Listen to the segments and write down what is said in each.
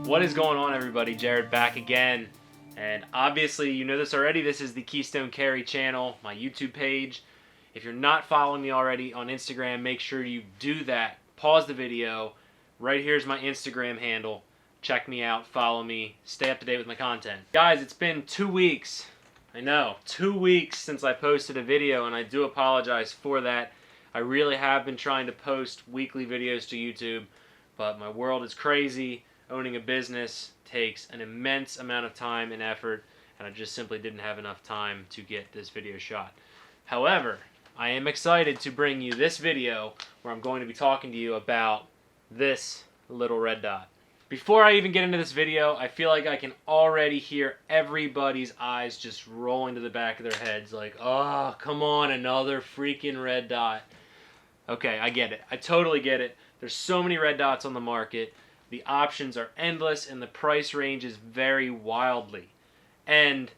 What is going on, everybody? Jared back again, and obviously you know this already. This is the KeystoneCarry channel, my YouTube page. If you're not following me already on Instagram, make sure you do that. Pause the video. Right here's my Instagram handle. Check me out, follow me, stay up to date with my content. Guys, it's been 2 weeks. I know, 2 weeks since I posted a video, and I do apologize for that. I really have been trying to post weekly videos to YouTube, but my world is crazy. Owning a business takes an immense amount of time and effort, and I just simply didn't have enough time to get this video shot. However, I am excited to bring you this video where I'm going to be talking to you about this little red dot. Before I even get into this video, I feel like I can already hear everybody's eyes just rolling to the back of their heads like, oh, come on, another freaking red dot. Okay, I get it. I totally get it. There's so many red dots on the market. The options are endless, and the price ranges vary wildly. And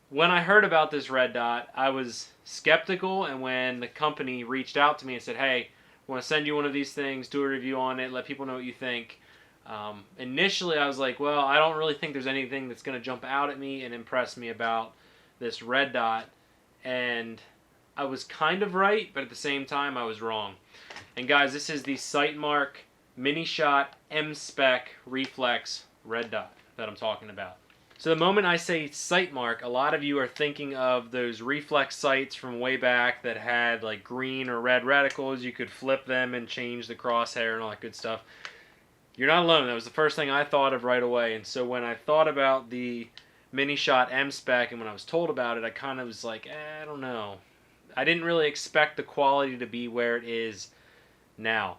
when I heard about this red dot, I was skeptical, and when the company reached out to me and said, hey, I want to send you one of these things, do a review on it, let people know what you think. Initially, I was like, well, I don't really think there's anything that's going to jump out at me and impress me about this red dot. And I was kind of right, but at the same time, I was wrong. And guys, this is the Sightmark Mini Shot M-SPEC Reflex Red Dot that I'm talking about. So the moment I say Sightmark, a lot of you are thinking of those reflex sights from way back that had like green or red reticles. You could flip them and change the crosshair and all that good stuff. You're not alone. That was the first thing I thought of right away. And so when I thought about the Mini Shot M-SPEC and when I was told about it, I kind of was like, I don't know. I didn't really expect the quality to be where it is now.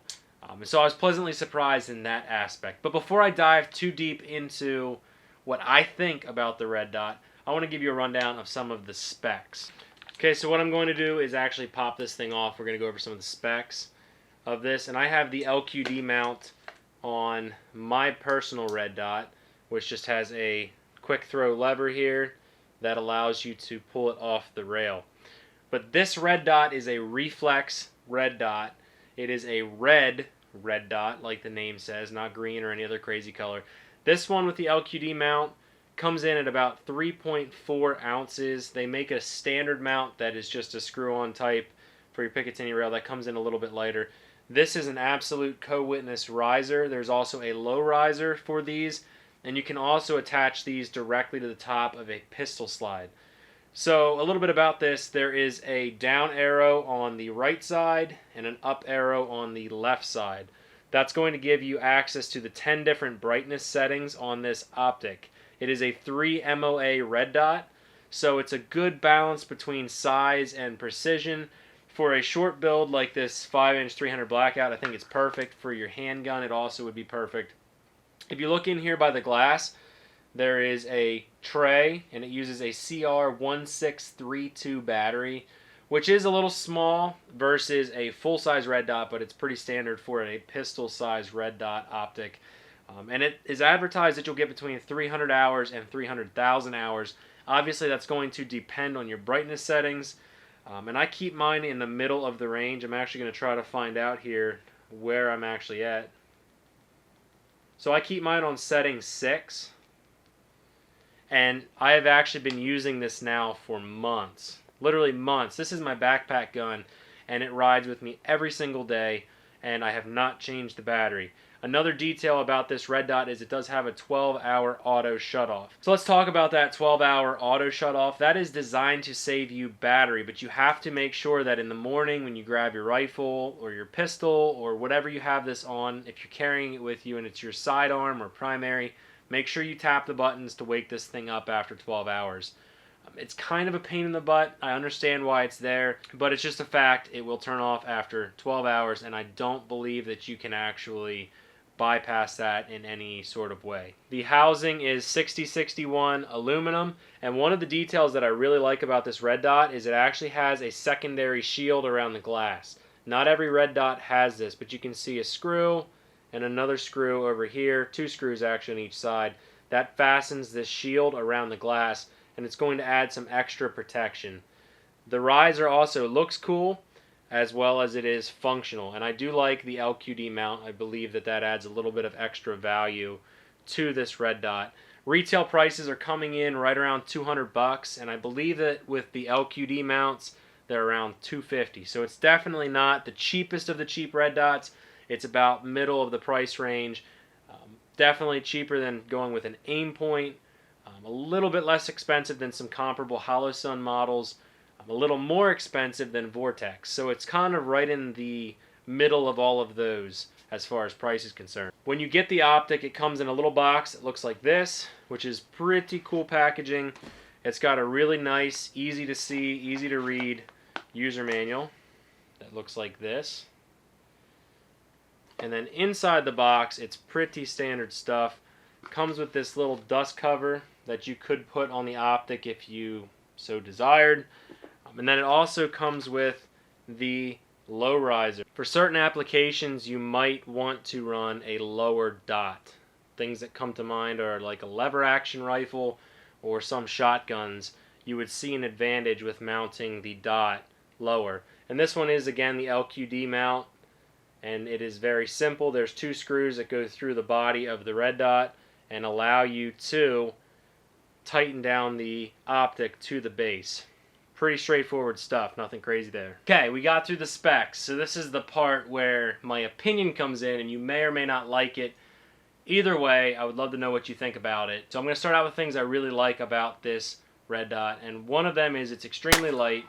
So I was pleasantly surprised in that aspect. But before I dive too deep into what I think about the red dot, I want to give you a rundown of some of the specs. Okay, so what I'm going to do is actually pop this thing off. We're going to go over some of the specs of this. And I have the LQD mount on my personal red dot, which just has a quick throw lever here that allows you to pull it off the rail. But this red dot is a reflex red dot. It is a red dot, like the name says, not green or any other crazy color. This one with the LQD mount comes in at about 3.4 ounces. They make a standard mount that is just a screw-on type for your Picatinny rail that comes in a little bit lighter. This is an absolute co-witness riser. There's also a low riser for these, and you can also attach these directly to the top of a pistol slide. So a little bit about this, there is a down arrow on the right side and an up arrow on the left side. That's going to give you access to the 10 different brightness settings on this optic. It is a 3 MOA red dot, so it's a good balance between size and precision. For a short build like this 5-inch 300 blackout, I think it's perfect. For your handgun, it also would be perfect. If you look in here by the glass, there is a tray, and it uses a CR1632 battery, which is a little small versus a full-size red dot, but it's pretty standard for a pistol-size red dot optic. And it is advertised that you'll get between 300 hours and 300,000 hours. Obviously, that's going to depend on your brightness settings. And I keep mine in the middle of the range. I'm actually going to try to find out here where I'm actually at. So I keep mine on setting 6. And I have actually been using this now for months. Literally months. This is my backpack gun, and it rides with me every single day, and I have not changed the battery. Another detail about this red dot is it does have a 12-hour auto shutoff. So let's talk about that 12-hour auto shutoff. That is designed to save you battery, but you have to make sure that in the morning when you grab your rifle or your pistol or whatever you have this on, if you're carrying it with you and it's your sidearm or primary, make sure you tap the buttons to wake this thing up after 12 hours. It's kind of a pain in the butt. I understand why it's there, but it's just a fact. It will turn off after 12 hours, and I don't believe that you can actually bypass that in any sort of way. The housing is 6061 aluminum, and one of the details that I really like about this red dot is it actually has a secondary shield around the glass. Not every red dot has this, but you can see a screw and another screw over here, 2 screws actually on each side, that fastens this shield around the glass, and it's going to add some extra protection. The riser also looks cool, as well as it is functional. And I do like the LQD mount. I believe that that adds a little bit of extra value to this red dot. Retail prices are coming in right around $200, and I believe that with the LQD mounts, they're around $250. So it's definitely not the cheapest of the cheap red dots. It's about middle of the price range. Definitely cheaper than going with an aim point. A little bit less expensive than some comparable Hollow Sun models. A little more expensive than Vortex. So it's kind of right in the middle of all of those as far as price is concerned. When you get the optic, it comes in a little box that looks like this, which is pretty cool packaging. It's got a really nice, easy to see, easy to read user manual that looks like this. And then inside the box, it's pretty standard stuff. It comes with this little dust cover that you could put on the optic if you so desired. And then it also comes with the low riser. For certain applications, you might want to run a lower dot. Things that come to mind are like a lever action rifle or some shotguns. You would see an advantage with mounting the dot lower. And this one is again the LQD mount, and it is very simple. There's two screws that go through the body of the red dot and allow you to tighten down the optic to the base. Pretty straightforward stuff, nothing crazy there. Okay, we got through the specs, so this is the part where my opinion comes in, and you may or may not like it. Either way, I would love to know what you think about it. So I'm going to start out with things I really like about this red dot, and one of them is it's extremely light,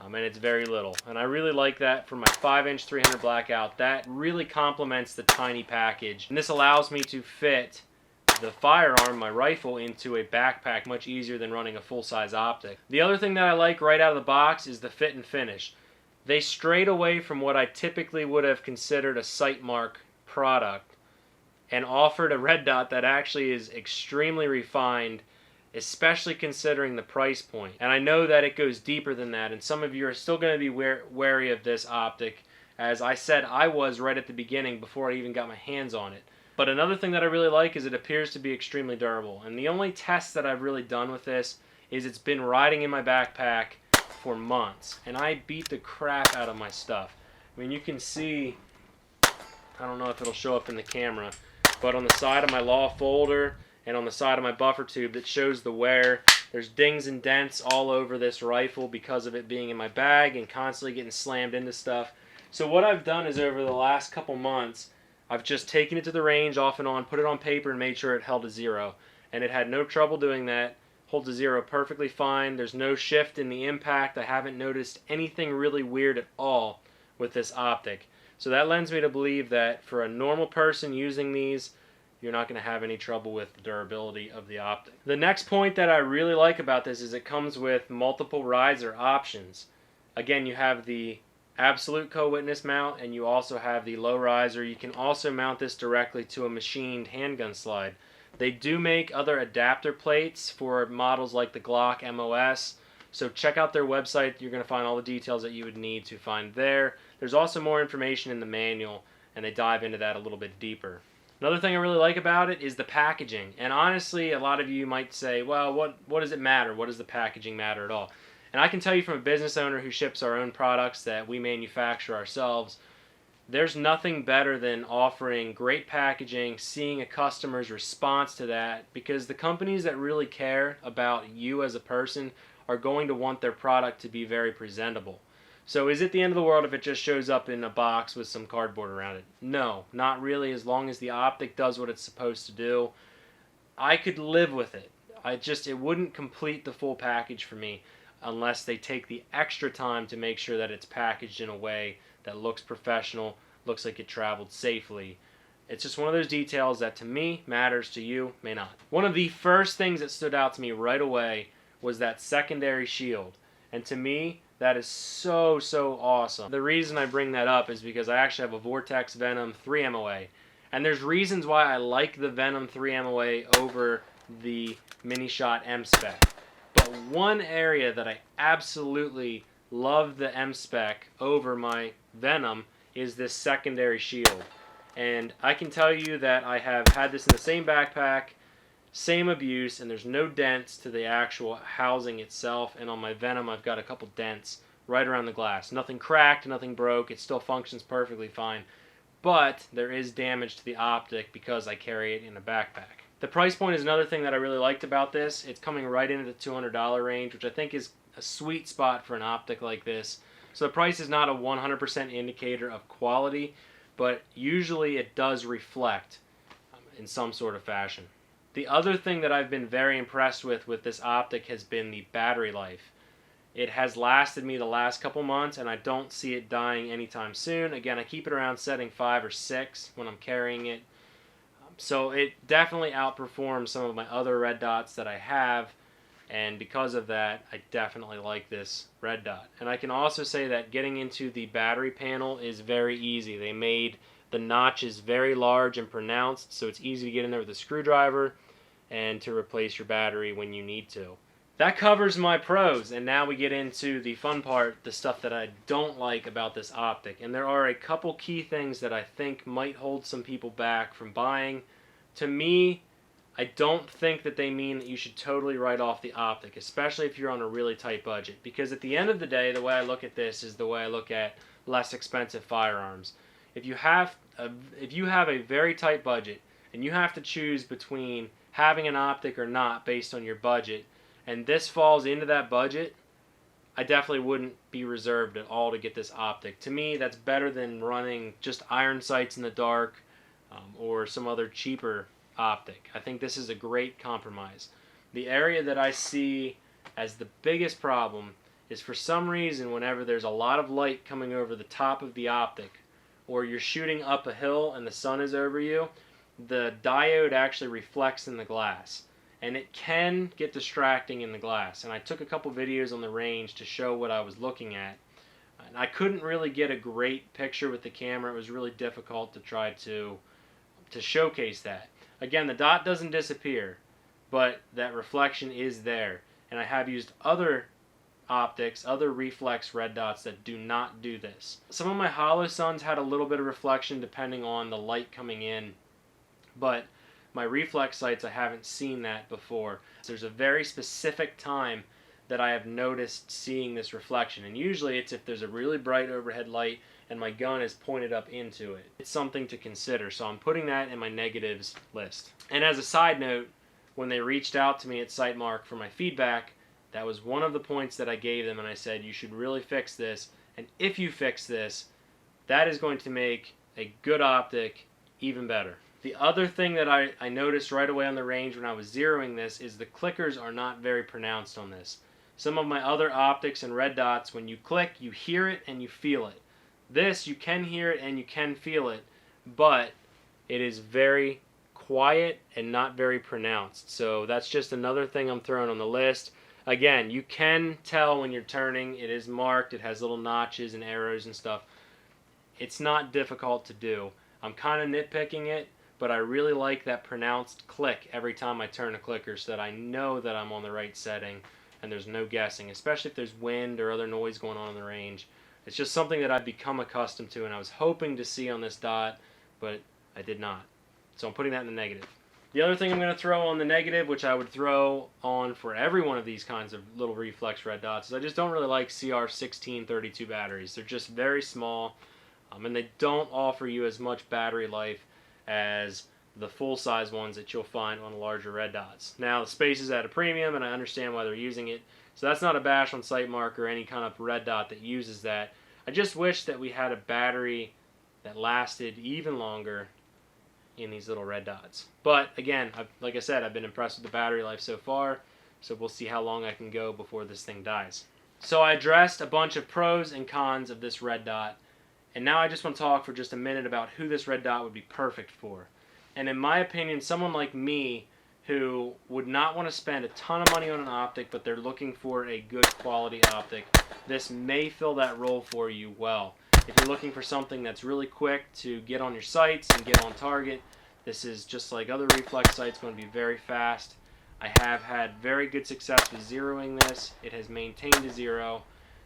and it's very little. And I really like that for my 5-inch 300 blackout. That really complements the tiny package, and this allows me to fit the firearm, my rifle, into a backpack much easier than running a full-size optic. The other thing that I like right out of the box is the fit and finish. They strayed away from what I typically would have considered a Sightmark product and offered a red dot that actually is extremely refined, especially considering the price point. And I know that it goes deeper than that, and some of you are still going to be wary of this optic. As I said, I was right at the beginning before I even got my hands on it. But another thing that I really like is it appears to be extremely durable. And the only test that I've really done with this is it's been riding in my backpack for months. And I beat the crap out of my stuff. I mean, you can see, I don't know if it'll show up in the camera, but on the side of my law folder and on the side of my buffer tube that shows the wear, there's dings and dents all over this rifle because of it being in my bag and constantly getting slammed into stuff. So what I've done is over the last couple months, I've just taken it to the range off and on, put it on paper, and made sure it held to 0. And it had no trouble doing that. Holds to 0 perfectly fine. There's no shift in the impact. I haven't noticed anything really weird at all with this optic. So that lends me to believe that for a normal person using these, you're not going to have any trouble with the durability of the optic. The next point that I really like about this is it comes with multiple riser options. Again, you have the absolute co-witness mount, and you also have the low riser. You can also mount this directly to a machined handgun slide. They do make other adapter plates for models like the Glock MOS, so check out their website. You're going to find all the details that you would need to find there. There's also more information in the manual, and they dive into that a little bit deeper. Another thing I really like about it is the packaging, and honestly, a lot of you might say, well, what does it matter? What does the packaging matter at all? And I can tell you from a business owner who ships our own products that we manufacture ourselves, there's nothing better than offering great packaging, seeing a customer's response to that, because the companies that really care about you as a person are going to want their product to be very presentable. So is it the end of the world if it just shows up in a box with some cardboard around it? No, not really, as long as the optic does what it's supposed to do. I could live with it. It wouldn't complete the full package for me unless they take the extra time to make sure that it's packaged in a way that looks professional, looks like it traveled safely. It's just one of those details that to me matters, to you may not. One of the first things that stood out to me right away was that secondary shield. And to me, that is so awesome. The reason I bring that up is because I actually have a Vortex Venom 3 MOA. And there's reasons why I like the Venom 3 MOA over the Mini Shot M-SPEC. But one area that I absolutely love the M-SPEC over my Venom is this secondary shield. And I can tell you that I have had this in the same backpack, same abuse, and there's no dents to the actual housing itself. And on my Venom, I've got a couple dents right around the glass. Nothing cracked, nothing broke. It still functions perfectly fine. But there is damage to the optic because I carry it in a backpack. The price point is another thing that I really liked about this. It's coming right into the $200 range, which I think is a sweet spot for an optic like this. So the price is not a 100% indicator of quality, but usually it does reflect in some sort of fashion. The other thing that I've been very impressed with this optic has been the battery life. It has lasted me the last couple months, and I don't see it dying anytime soon. Again, I keep it around setting 5 or 6 when I'm carrying it. So it definitely outperforms some of my other red dots that I have, and because of that, I definitely like this red dot. And I can also say that getting into the battery panel is very easy. They made the notches very large and pronounced, so it's easy to get in there with a screwdriver and to replace your battery when you need to. That covers my pros, and now we get into the fun part, the stuff that I don't like about this optic. And there are a couple key things that I think might hold some people back from buying. To me, I don't think that they mean that you should totally write off the optic, especially if you're on a really tight budget. Because at the end of the day, the way I look at this is the way I look at less expensive firearms. If you have a very tight budget and you have to choose between having an optic or not based on your budget, and this falls into that budget, I definitely wouldn't be reserved at all to get this optic. To me, that's better than running just iron sights in the dark or some other cheaper optic. I think this is a great compromise. The area that I see as the biggest problem is, for some reason, whenever there's a lot of light coming over the top of the optic, or you're shooting up a hill and the sun is over you, the diode actually reflects in the glass. And it can get distracting in the glass. And I took a couple videos on the range to show what I was looking at. And I couldn't really get a great picture with the camera. It was really difficult to try to showcase that. Again, the dot doesn't disappear, but that reflection is there. And I have used other optics, other reflex red dots that do not do this. Some of my hollow suns had a little bit of reflection depending on the light coming in, but my reflex sights, I haven't seen that before. There's a very specific time that I have noticed seeing this reflection, and usually it's if there's a really bright overhead light and my gun is pointed up into it. It's something to consider, so I'm putting that in my negatives list. And as a side note, when they reached out to me at Sightmark for my feedback, that was one of the points that I gave them, and I said, you should really fix this, and if you fix this, that is going to make a good optic even better. The other thing that I noticed right away on the range when I was zeroing this is the clickers are not very pronounced on this. Some of my other optics and red dots, when you click, you hear it and you feel it. This, you can hear it and you can feel it, but it is very quiet and not very pronounced. So that's just another thing I'm throwing on the list. Again, you can tell when you're turning. It is marked. It has little notches and arrows and stuff. It's not difficult to do. I'm kind of nitpicking it, but I really like that pronounced click every time I turn a clicker so that I know that I'm on the right setting and there's no guessing, especially if there's wind or other noise going on in the range. It's just something that I've become accustomed to, and I was hoping to see on this dot, but I did not. So I'm putting that in the negative. The other thing I'm going to throw on the negative, which I would throw on for every one of these kinds of little reflex red dots, is I just don't really like CR1632 batteries. They're just very small, and they don't offer you as much battery life as the full-size ones that you'll find on larger red dots. Now, the space is at a premium, and I understand why they're using it, so that's not a bash on Sightmark or any kind of red dot that uses that. I just wish that we had a battery that lasted even longer in these little red dots. But, again, like I said, I've been impressed with the battery life so far, so we'll see how long I can go before this thing dies. So I addressed a bunch of pros and cons of this red dot, and now I just want to talk for just a minute about who this red dot would be perfect for. And in my opinion, someone like me who would not want to spend a ton of money on an optic, but they're looking for a good quality optic, this may fill that role for you well. If you're looking for something that's really quick to get on your sights and get on target, this is just like other reflex sights, going to be very fast. I have had very good success with zeroing this. It has maintained a zero.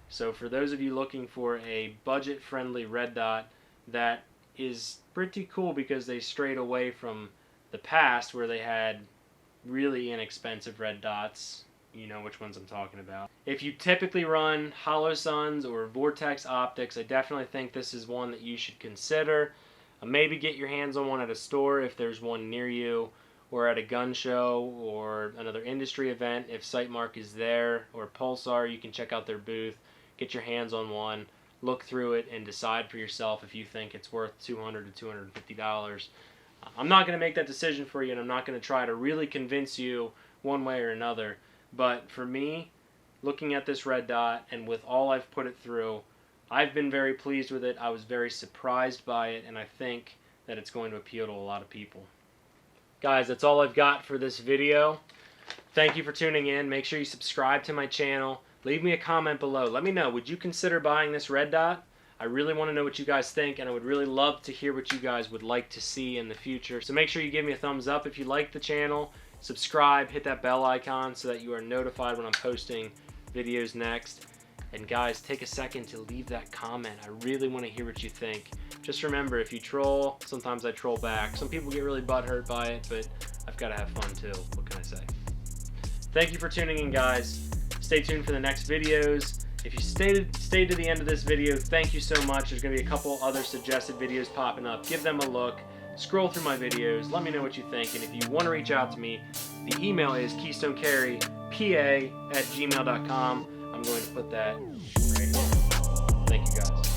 So for those of you looking for a budget-friendly red dot that is pretty cool because they strayed away from the past where they had really inexpensive red dots, you know which ones I'm talking about. If you typically run hollow suns or vortex optics, I definitely think this is one that you should consider. Maybe get your hands on one at a store if there's one near you, or at a gun show or another industry event, if Sightmark is there, or Pulsar, you can check out their booth, get your hands on one, look through it, and decide for yourself if you think it's worth $200 to $250. I'm not going to make that decision for you, and I'm not going to try to really convince you one way or another. But for me, looking at this red dot, and with all I've put it through, I've been very pleased with it. I was very surprised by it, and I think that it's going to appeal to a lot of people. Guys, that's all I've got for this video. Thank you for tuning in. Make sure you subscribe to my channel. Leave me a comment below. Let me know, would you consider buying this red dot? I really want to know what you guys think, and I would really love to hear what you guys would like to see in the future. So make sure you give me a thumbs up if you like the channel. Subscribe, hit that bell icon so that you are notified when I'm posting videos next. And guys, take a second to leave that comment. I really want to hear what you think. Just remember, if you troll, sometimes I troll back. Some people get really butthurt by it, but I've got to have fun too. What can I say? Thank you for tuning in, guys. Stay tuned for the next videos. If you stayed to the end of this video, thank you so much. There's going to be a couple other suggested videos popping up. Give them a look. Scroll through my videos. Let me know what you think. And if you want to reach out to me, the email is KeystoneCarryPA@gmail.com. I'm going to put that right here. Thank you, guys.